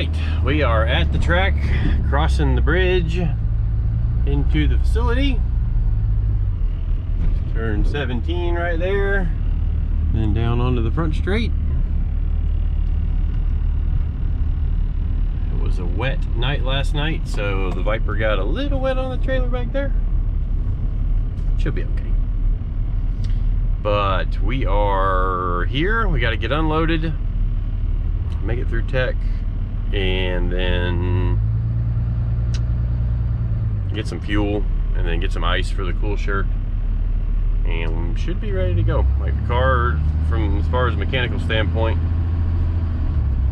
right, we are at the track, crossing the bridge into the facility. Turn 17 right there, then down onto the front straight. It was a wet night last night, so the Viper got a little wet on the trailer back there. She'll be okay. But we are here. We got to get unloaded, make it through tech, and then get some fuel, and then get some ice for the cool shirt, and we should be ready to go. Like, the car, from as far as mechanical standpoint,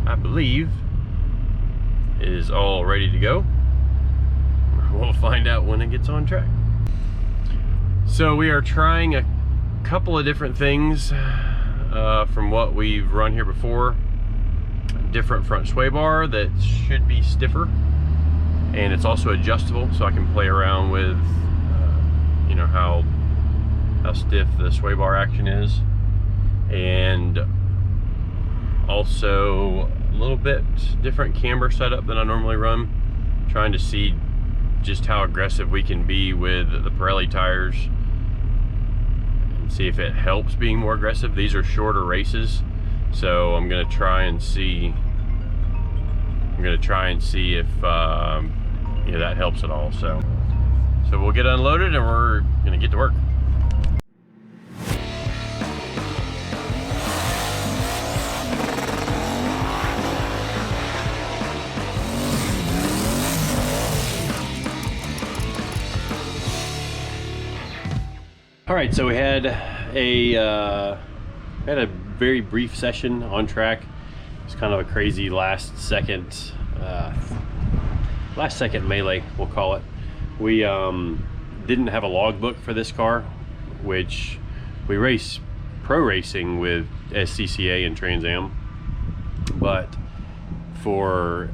I believe is all ready to go. We'll find out when it gets on track. So we are trying a couple of different things from what we've run here before. Different front sway bar that should be stiffer, and it's also adjustable, so I can play around with you know, how stiff the sway bar action is, and also a little bit different camber setup than I normally run, trying to see just how aggressive we can be with the Pirelli tires and see if it helps being more aggressive. These are shorter races, so I'm gonna try and see if you know, that helps at all. So we'll get unloaded and we're gonna get to work. All right, so we had a very brief session on track. It's kind of a crazy last second melee, we'll call it. We didn't have a logbook for this car, which we race pro racing with SCCA and Trans Am, but for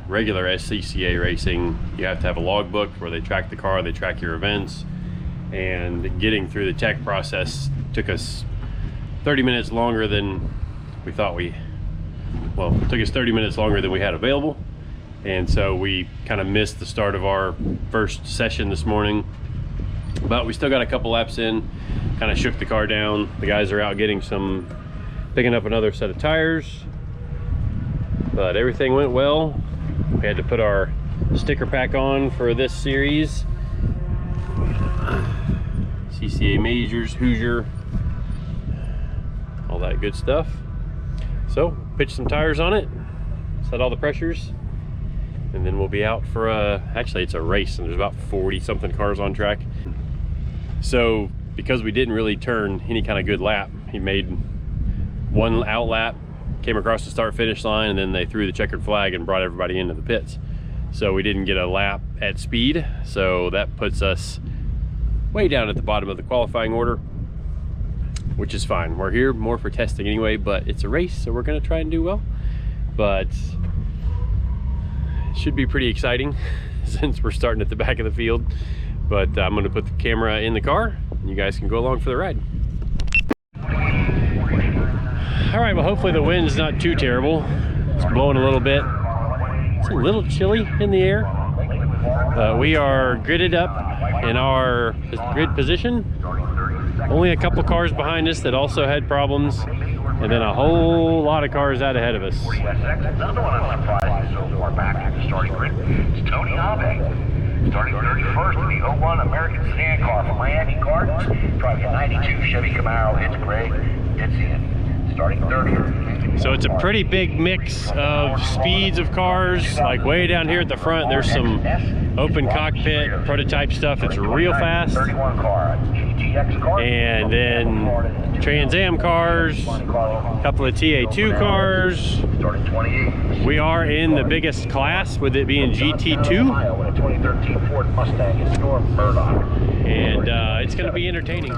regular SCCA racing, you have to have a logbook where they track the car, they track your events, and getting through the tech process took us 30 minutes longer than we thought it took us 30 minutes longer than we had available. And so we kind of missed the start of our first session this morning, but we still got a couple laps in, kind of shook the car down. The guys are out picking up another set of tires, but everything went well. We had to put our sticker pack on for this series. CCA Majors, Hoosier, all that good stuff. So pitch some tires on it, set all the pressures, and then we'll be out for actually it's a race, and there's about 40 something cars on track. So because we didn't really turn any kind of good lap, he made one out lap, came across the start finish line, and then they threw the checkered flag and brought everybody into the pits. So we didn't get a lap at speed, so that puts us way down at the bottom of the qualifying order, which is fine. We're here more for testing anyway, but it's a race, so we're gonna try and do well. But it should be pretty exciting since we're starting at the back of the field. But I'm gonna put the camera in the car, and you guys can go along for the ride. All right, well, hopefully the wind's not too terrible. It's blowing a little bit. It's a little chilly in the air. We are gridded up in our grid position. Only a couple cars behind us that also had problems, and then a whole lot of cars out ahead of us. Another one I'm surprised is so far back in the starting grid. It's Tony Abe, starting 31st in the 01 American Sedan car from Miami Gardens. Driving a 92 Chevy Camaro. It's great. It's in. Starting 30th. So it's a pretty big mix of speeds of cars. Like way down here at the front, there's some open cockpit prototype stuff that's real fast, and then Trans Am cars, a couple of TA2 cars. We are in the biggest class, with it being GT2, and it's going to be entertaining.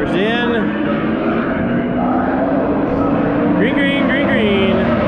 charged in. Green, green, green, green.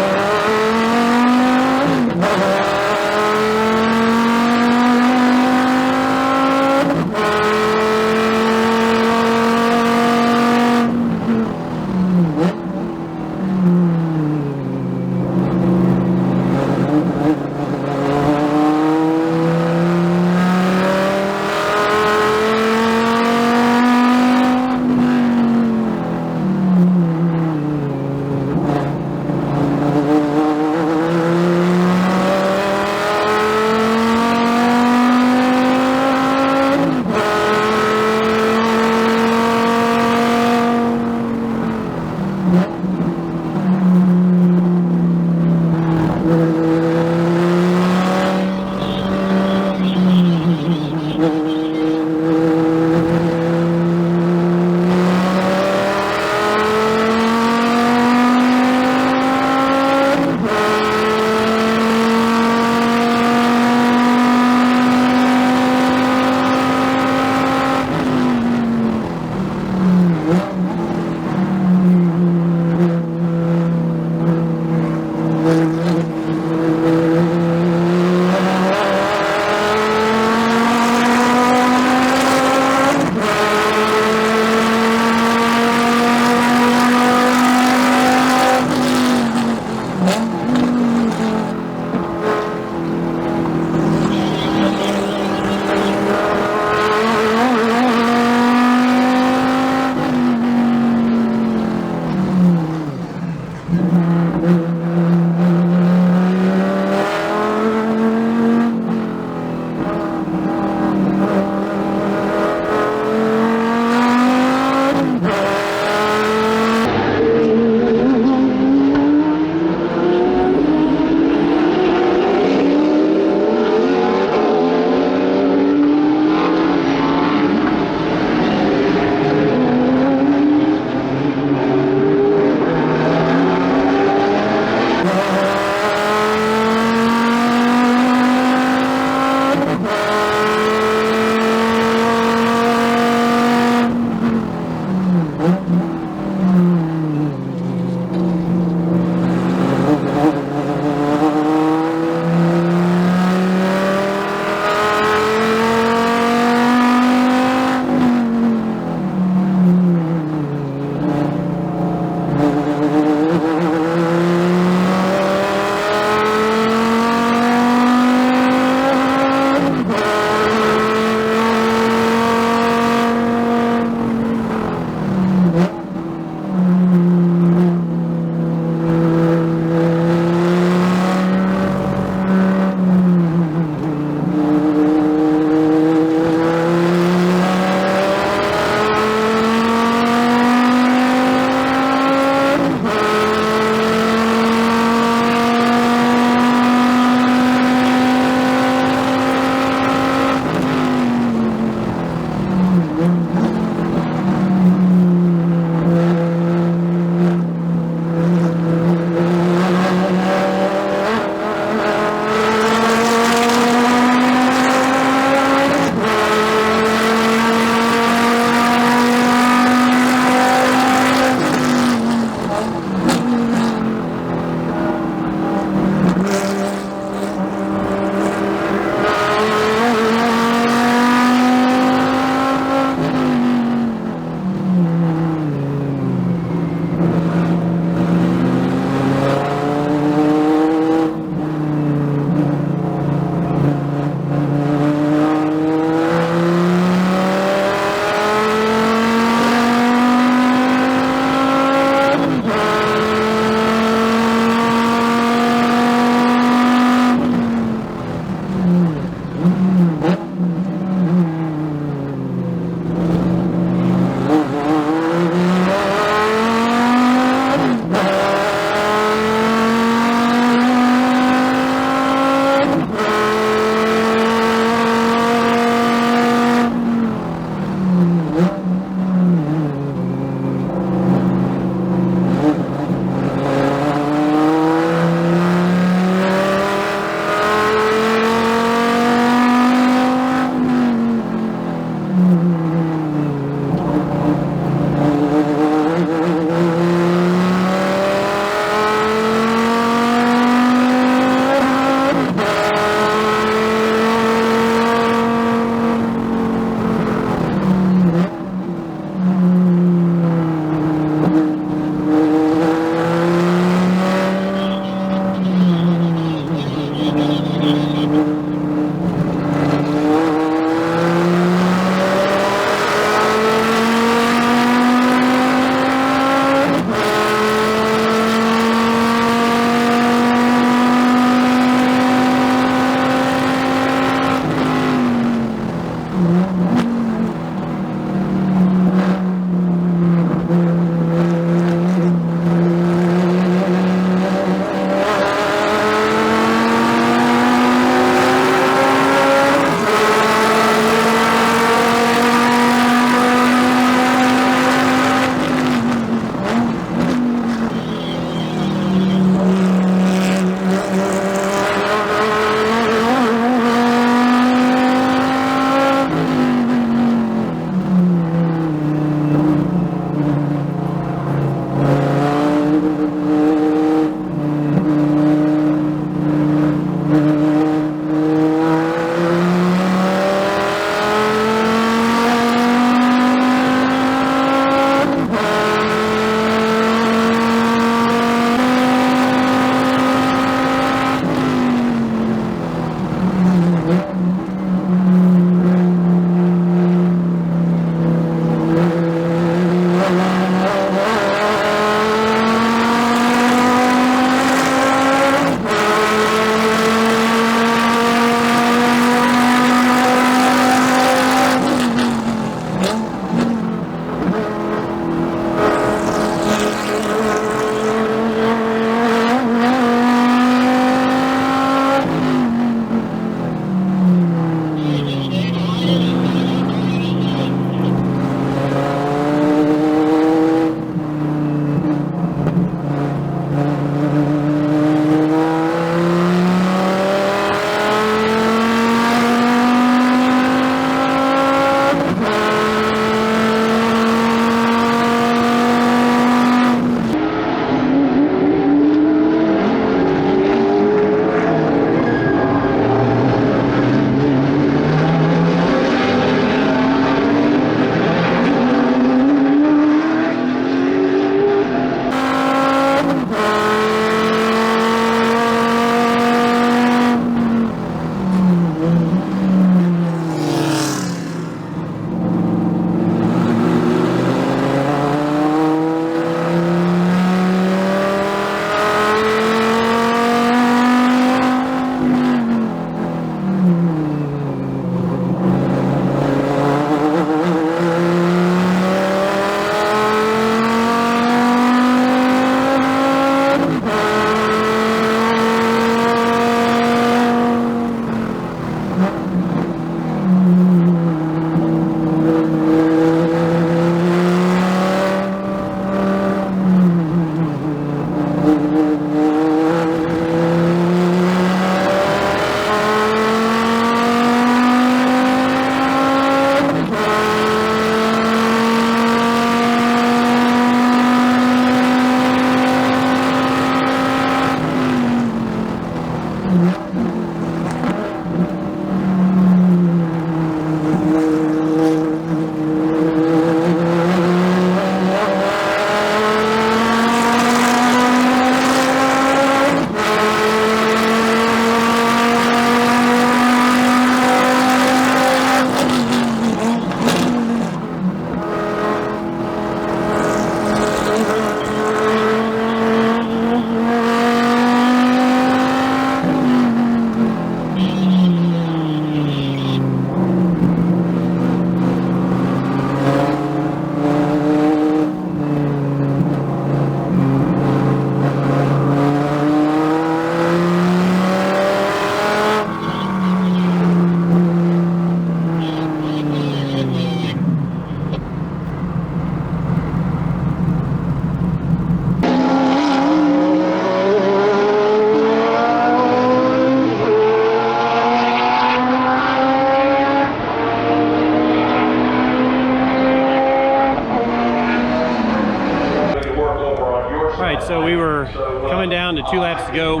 So we were coming down to 2 laps to go,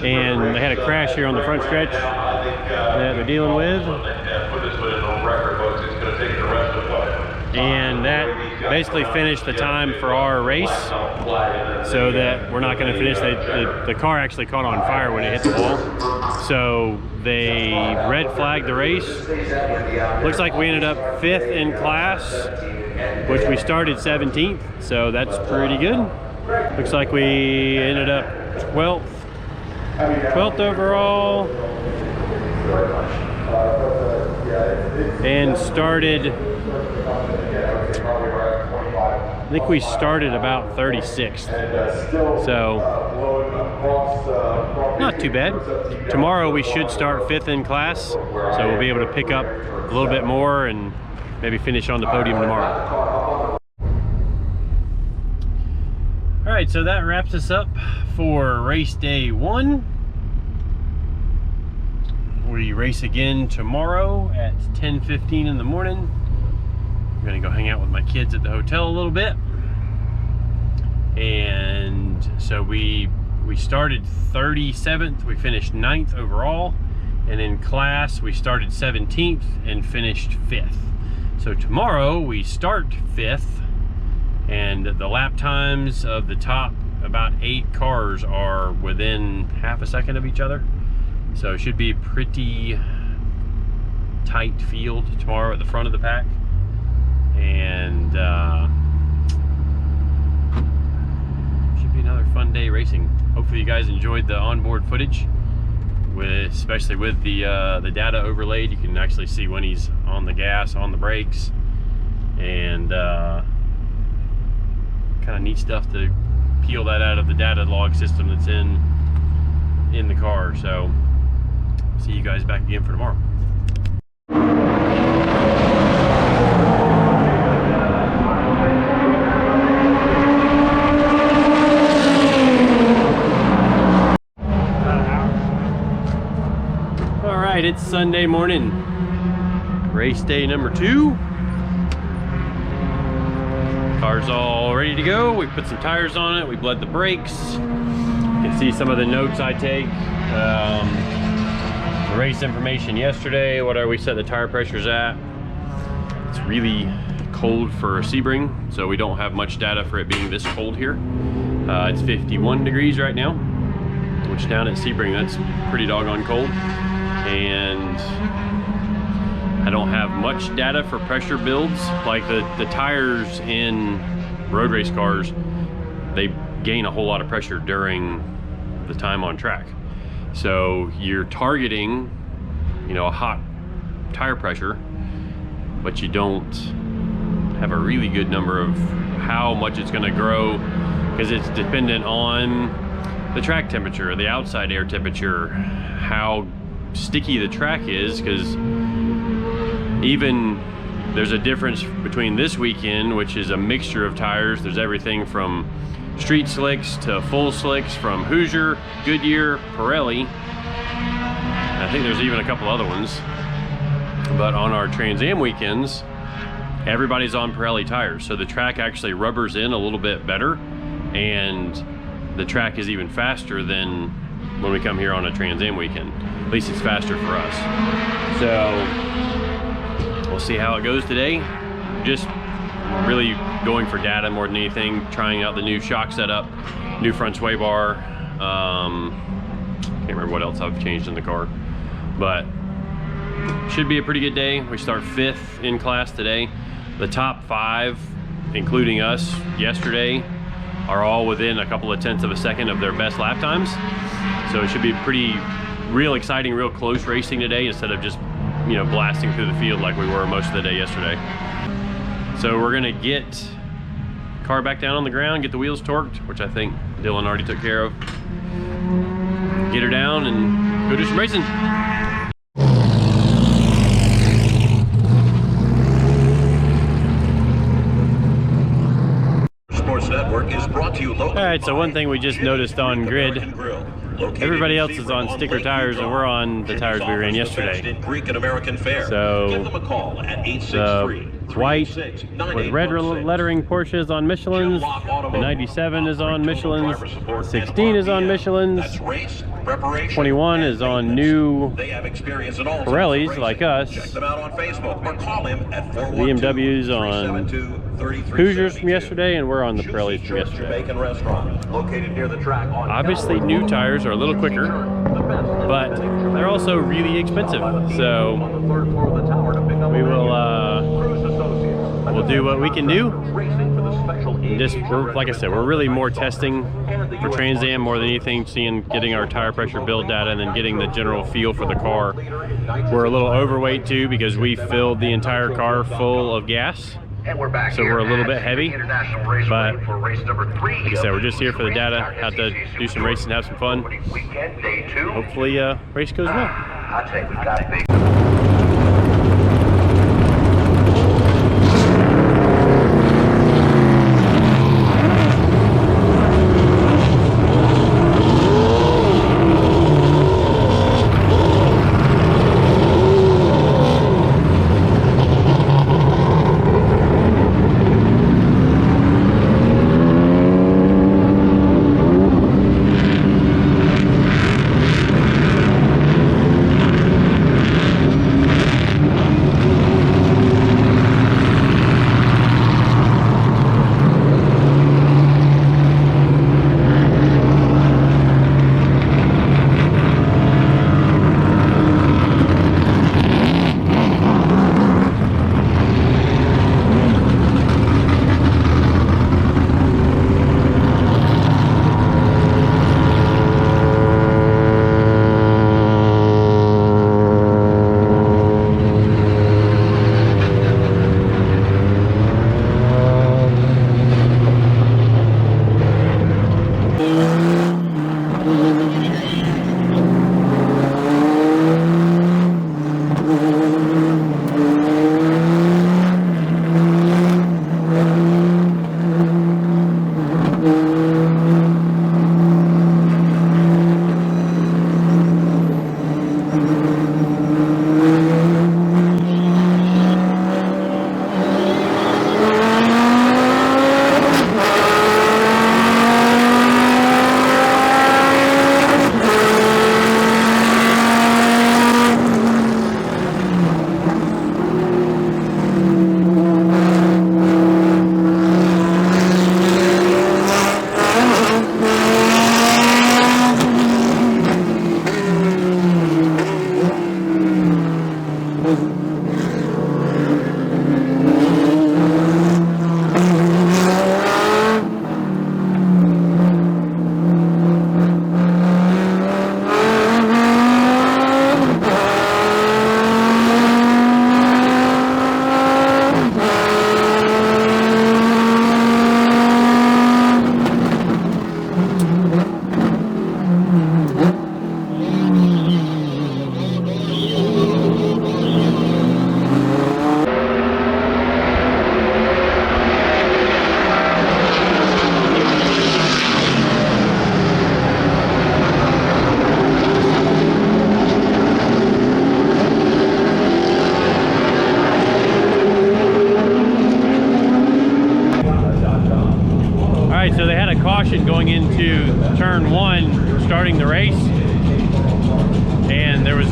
and they had a crash here on the front stretch that they're dealing with, and that basically finished the time for our race, so that we're not going to finish. The car actually caught on fire when it hit the wall, so they red flagged the race. Looks like we ended up 5th in class, which we started 17th, so that's pretty good. Looks like we ended up 12th overall, and started, I think we started about 36th, so not too bad. Tomorrow we should start 5th in class, so we'll be able to pick up a little bit more and maybe finish on the podium tomorrow. All right, so that wraps us up for race day 1. We race again tomorrow at 10:15 in the morning. I'm gonna go hang out with my kids at the hotel a little bit. And so we started 37th, we finished 9th overall. And in class, we started 17th and finished 5th. So tomorrow we start 5th, and the lap times of the top about 8 cars are within half a second of each other. So it should be a pretty tight field tomorrow at the front of the pack. And should be another fun day racing. Hopefully you guys enjoyed the onboard footage, especially with the data overlaid. You can actually see when he's on the gas, on the brakes, and kind of neat stuff to peel that out of the data log system that's in the car. So see you guys back again for tomorrow. All right, it's Sunday morning, race day number 2. Car's all ready to go. We put some tires on it. We bled the brakes. You can see some of the notes I take. The race information yesterday, what we set the tire pressures at. It's really cold for Sebring, so we don't have much data for it being this cold here. It's 51 degrees right now, which down at Sebring, that's pretty doggone cold. And I don't have much data for pressure builds. Like the tires in road race cars, they gain a whole lot of pressure during the time on track. So you're targeting, a hot tire pressure, but you don't have a really good number of how much it's gonna grow, because it's dependent on the track temperature, the outside air temperature, how sticky the track is, because even there's a difference between this weekend, which is a mixture of tires. There's everything from street slicks to full slicks from Hoosier, Goodyear, Pirelli. I think there's even a couple other ones. But on our Trans Am weekends, everybody's on Pirelli tires. So the track actually rubbers in a little bit better, and the track is even faster than when we come here on a Trans Am weekend. At least it's faster for us. So we'll see how it goes today. Just really going for data more than anything, trying out the new shock setup, new front sway bar. Can't remember what else I've changed in the car, but should be a pretty good day. We start 5th in class today. The top 5, including us yesterday, are all within a couple of tenths of a second of their best lap times. So it should be pretty real exciting, real close racing today, instead of just, you know, blasting through the field like we were most of the day yesterday. So we're gonna get car back down on the ground, get the wheels torqued, which I think Dylan already took care of. Get her down and go do some racing. Sports Network is brought to you locally. All right, so one thing we just noticed on grid, everybody else is on sticker tires and we're on the tires we ran yesterday. So it's white with red lettering Porsche is on Michelin's, the 97 is on Michelin's, the 16 is on Michelin's, 21 is on new Pirellis like us, BMW's on Hoosiers from yesterday, and we're on the Pirellis from yesterday. Obviously new tires are a little quicker, but they're also really expensive, so we will we'll do what we can do. Just, like I said, we're really more testing for Trans Am more than anything, getting our tire pressure build data and then getting the general feel for the car. We're a little overweight too because we filled the entire car full of gas. So we're a little bit heavy, but like I said, we're just here for the data, have to do some racing, have some fun. Hopefully race goes well.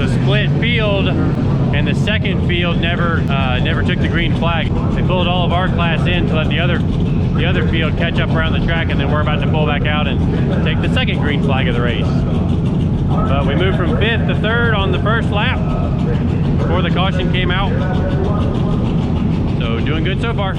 a split field, and the second field never took the green flag. They pulled all of our class in to let the other field catch up around the track, and then we're about to pull back out and take the second green flag of the race. But we moved from 5th to 3rd on the first lap before the caution came out. So doing good so far.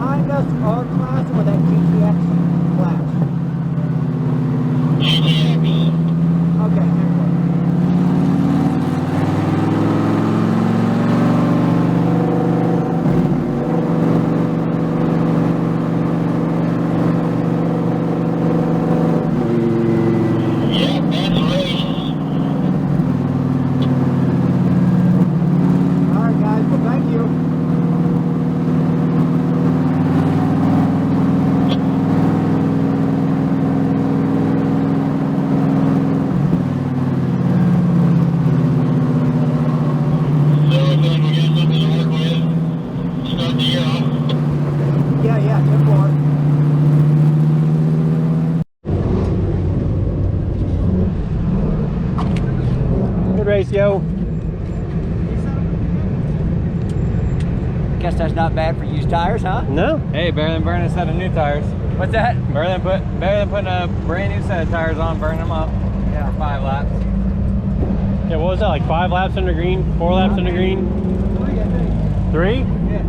behind us our class or that GTX class? Okay, excellent. All right, guys. Well, thank you. Yeah, 10-4. Good race, yo. Guess that's not bad for used tires, huh? No. Hey, better than burning a set of new tires. What's that? Better than putting a brand new set of tires on, burning them up. Yeah. For 5 laps. Yeah, what was that, like 5 laps under green? 4 laps under green? 3, I think. 3? Yeah.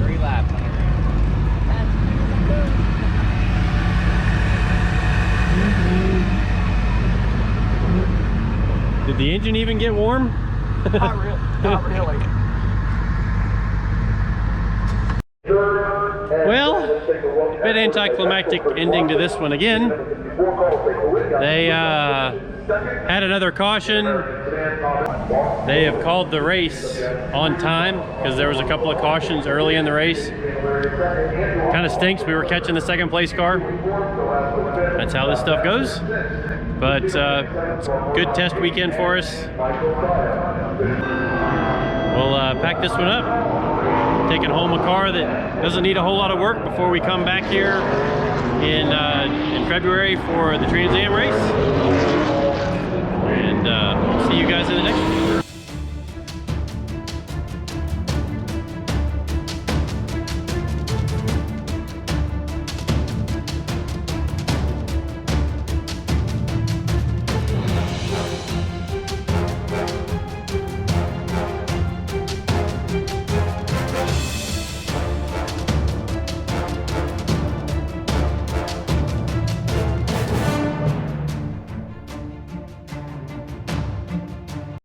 3 laps under green. Did the engine even get warm? Not really. Not really. Well, a bit anticlimactic ending to this one again. They had another caution. They have called the race on time because there was a couple of cautions early in the race. Kind of stinks. We were catching the second place car. That's how this stuff goes. But it's a good test weekend for us. We'll pack this one up. Taking home a car that doesn't need a whole lot of work before we come back here in February for the Trans Am race.